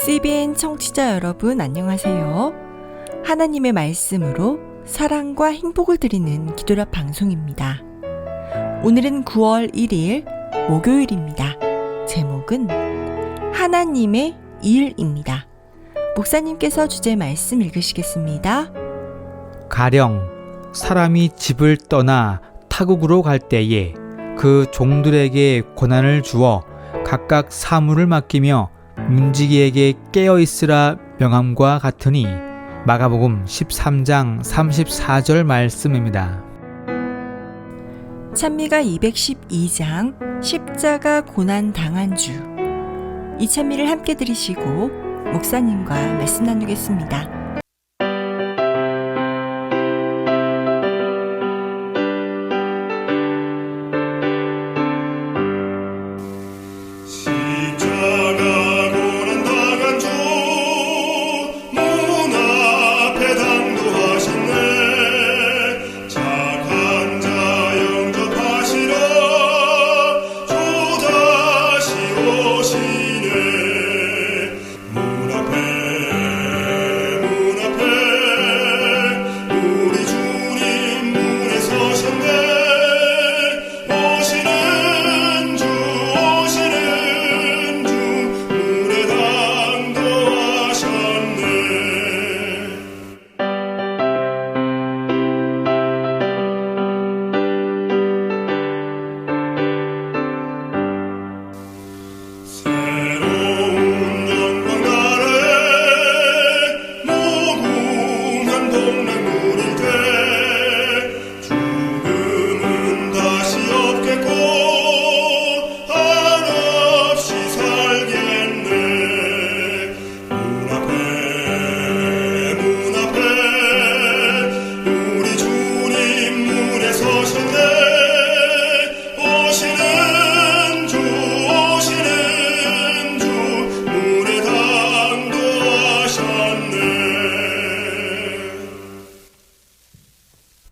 CBN 청취자 여러분 안녕하세요. 하나님의 말씀으로 사랑과 행복을 드리는 기도랍 방송입니다. 오늘은 9월 1일 목요일입니다. 제목은 하나님의 일입니다. 목사님께서 주제 말씀 읽으시겠습니다. 가령 사람이 집을 떠나 타국으로 갈 때에 그 종들에게 권한을 주어 각각 사물을 맡기며 문지기에게 깨어있으라 명함과 같으니 마가복음 13장 34절 말씀입니다. 찬미가 212장 십자가 고난 당한 주, 이 찬미를 함께 들으시고 목사님과 말씀 나누겠습니다.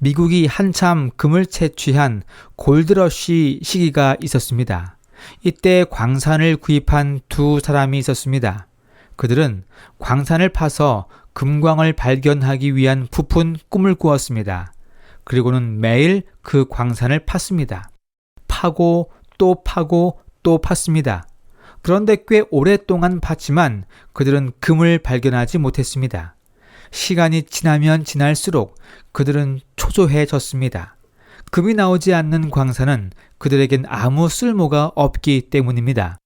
미국이 한참 금을 채취한 골드러시 시기가 있었습니다. 이때 광산을 구입한 두 사람이 있었습니다. 그들은 광산을 파서 금광을 발견하기 위한 부푼 꿈을 꾸었습니다. 그리고는 매일 그 광산을 팠습니다. 파고 또 파고 또 팠습니다. 그런데 꽤 오랫동안 팠지만 그들은 금을 발견하지 못했습니다. 시간이 지나면 지날수록 그들은 초조해졌습니다. 금이 나오지 않는 광산은 그들에겐 아무 쓸모가 없기 때문입니다.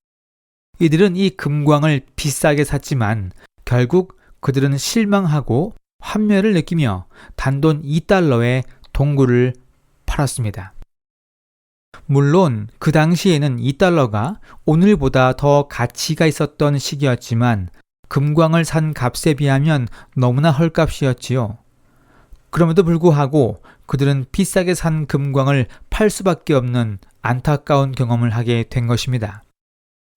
이들은 이 금광을 비싸게 샀지만 결국 그들은 실망하고 환멸을 느끼며 단돈 2달러에 동굴을 팔았습니다. 물론 그 당시에는 2달러가 오늘보다 더 가치가 있었던 시기였지만 금광을 산 값에 비하면 너무나 헐값이었지요. 그럼에도 불구하고 그들은 비싸게 산 금광을 팔 수밖에 없는 안타까운 경험을 하게 된 것입니다.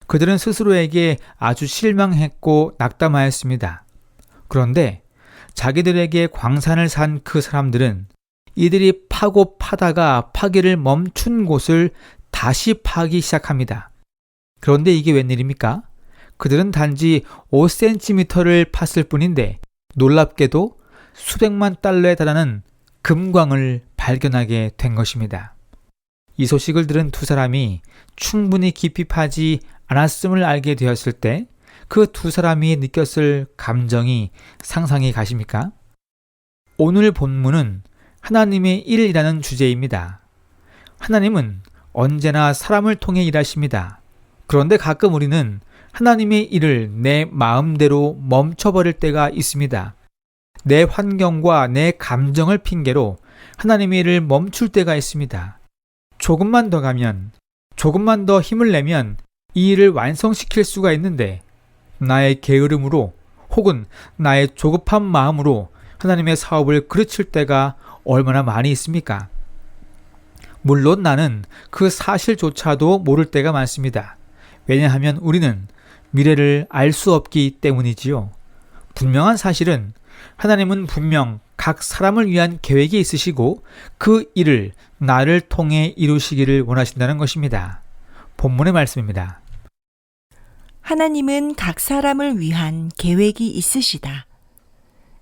그들은 스스로에게 아주 실망했고 낙담하였습니다. 그런데 자기들에게 광산을 산 그 사람들은 이들이 파고 파다가 파기를 멈춘 곳을 다시 파기 시작합니다. 그런데 이게 웬일입니까? 그들은 단지 5cm를 팠을 뿐인데 놀랍게도 수백만 달러에 달하는 금광을 발견하게 된 것입니다. 이 소식을 들은 두 사람이 충분히 깊이 파지 않았음을 알게 되었을 때 그 두 사람이 느꼈을 감정이 상상이 가십니까? 오늘 본문은 하나님의 일이라는 주제입니다. 하나님은 언제나 사람을 통해 일하십니다. 그런데 가끔 우리는 하나님의 일을 내 마음대로 멈춰버릴 때가 있습니다. 내 환경과 내 감정을 핑계로 하나님의 일을 멈출 때가 있습니다. 조금만 더 가면, 조금만 더 힘을 내면 이 일을 완성시킬 수가 있는데 나의 게으름으로 혹은 나의 조급한 마음으로 하나님의 사업을 그르칠 때가 얼마나 많이 있습니까? 물론 나는 그 사실조차도 모를 때가 많습니다. 왜냐하면 우리는 미래를 알 수 없기 때문이지요. 분명한 사실은 하나님은 분명 각 사람을 위한 계획이 있으시고 그 일을 나를 통해 이루시기를 원하신다는 것입니다. 본문의 말씀입니다. 하나님은 각 사람을 위한 계획이 있으시다.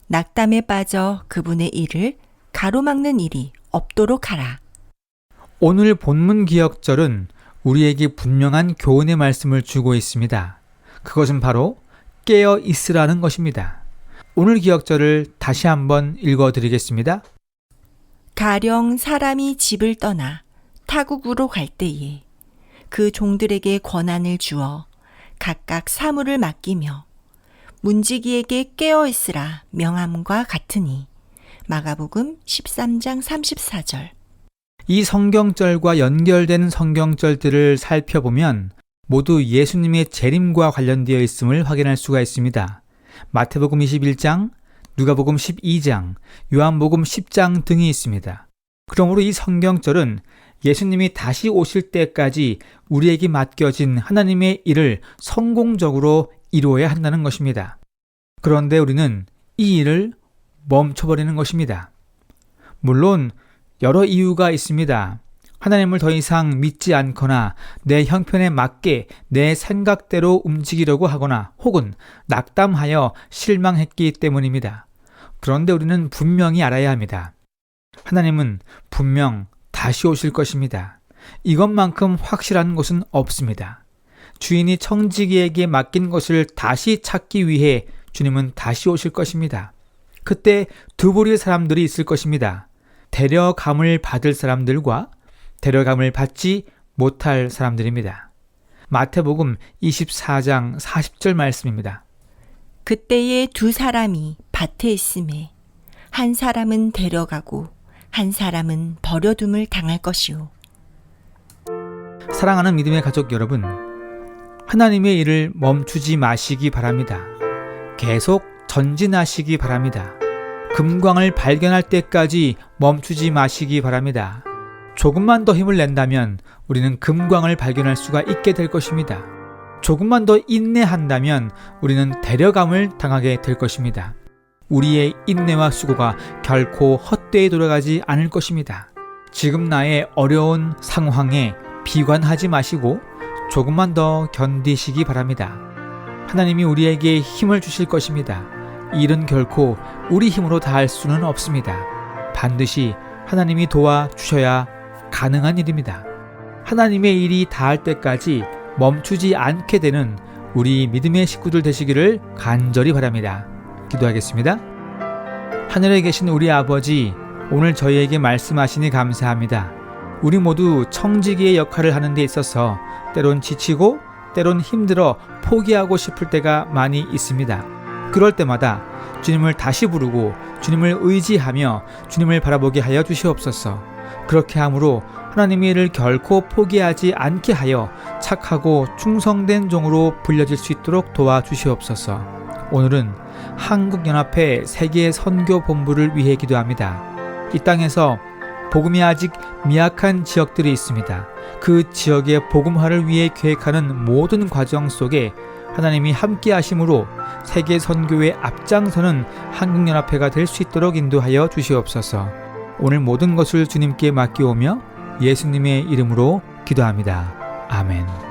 낙담에 빠져 그분의 일을 가로막는 일이 없도록 하라. 오늘 본문 기억절은 우리에게 분명한 교훈의 말씀을 주고 있습니다. 그것은 바로 깨어 있으라는 것입니다. 오늘 기억절을 다시 한번 읽어드리겠습니다. 가령 사람이 집을 떠나 타국으로 갈 때에 그 종들에게 권한을 주어 각각 사물을 맡기며 문지기에게 깨어 있으라 명함과 같으니. 마가복음 13장 34절. 이 성경절과 연결된 성경절들을 살펴보면 모두 예수님의 재림과 관련되어 있음을 확인할 수가 있습니다. 마태복음 21장, 누가복음 12장, 요한복음 10장 등이 있습니다. 그러므로 이 성경절은 예수님이 다시 오실 때까지 우리에게 맡겨진 하나님의 일을 성공적으로 이루어야 한다는 것입니다. 그런데 우리는 이 일을 멈춰버리는 것입니다. 물론 여러 이유가 있습니다. 하나님을 더 이상 믿지 않거나 내 형편에 맞게 내 생각대로 움직이려고 하거나 혹은 낙담하여 실망했기 때문입니다. 그런데 우리는 분명히 알아야 합니다. 하나님은 분명 다시 오실 것입니다. 이것만큼 확실한 것은 없습니다. 주인이 청지기에게 맡긴 것을 다시 찾기 위해 주님은 다시 오실 것입니다. 그때 두 부류의 사람들이 있을 것입니다. 데려감을 받을 사람들과 데려감을 받지 못할 사람들입니다. 마태복음 24장 40절 말씀입니다. 그때에 두 사람이 밭에 있음에 한 사람은 데려가고 한 사람은 버려둠을 당할 것이요. 사랑하는 믿음의 가족 여러분, 하나님의 일을 멈추지 마시기 바랍니다. 계속 전진하시기 바랍니다. 금광을 발견할 때까지 멈추지 마시기 바랍니다. 조금만 더 힘을 낸다면 우리는 금광을 발견할 수가 있게 될 것입니다. 조금만 더 인내한다면 우리는 데려감을 당하게 될 것입니다. 우리의 인내와 수고가 결코 헛되이 돌아가지 않을 것입니다. 지금 나의 어려운 상황에 비관하지 마시고 조금만 더 견디시기 바랍니다. 하나님이 우리에게 힘을 주실 것입니다. 이 일은 결코 우리 힘으로 다 할 수는 없습니다. 반드시 하나님이 도와주셔야 가능한 일입니다. 하나님의 일이 다할 때까지 멈추지 않게 되는 우리 믿음의 식구들 되시기를 간절히 바랍니다. 기도하겠습니다. 하늘에 계신 우리 아버지, 오늘 저희에게 말씀하시니 감사합니다. 우리 모두 청지기의 역할을 하는 데 있어서 때론 지치고 때론 힘들어 포기하고 싶을 때가 많이 있습니다. 그럴 때마다 주님을 다시 부르고 주님을 의지하며 주님을 바라보게 하여 주시옵소서. 그렇게 함으로 하나님의 일을 결코 포기하지 않게 하여 착하고 충성된 종으로 불려질 수 있도록 도와주시옵소서. 오늘은 한국연합회 세계선교본부를 위해 기도합니다. 이 땅에서 복음이 아직 미약한 지역들이 있습니다. 그 지역의 복음화를 위해 계획하는 모든 과정 속에 하나님이 함께 하심으로 세계 선교의 앞장서는 한국연합회가 될 수 있도록 인도하여 주시옵소서. 오늘 모든 것을 주님께 맡기오며 예수님의 이름으로 기도합니다. 아멘.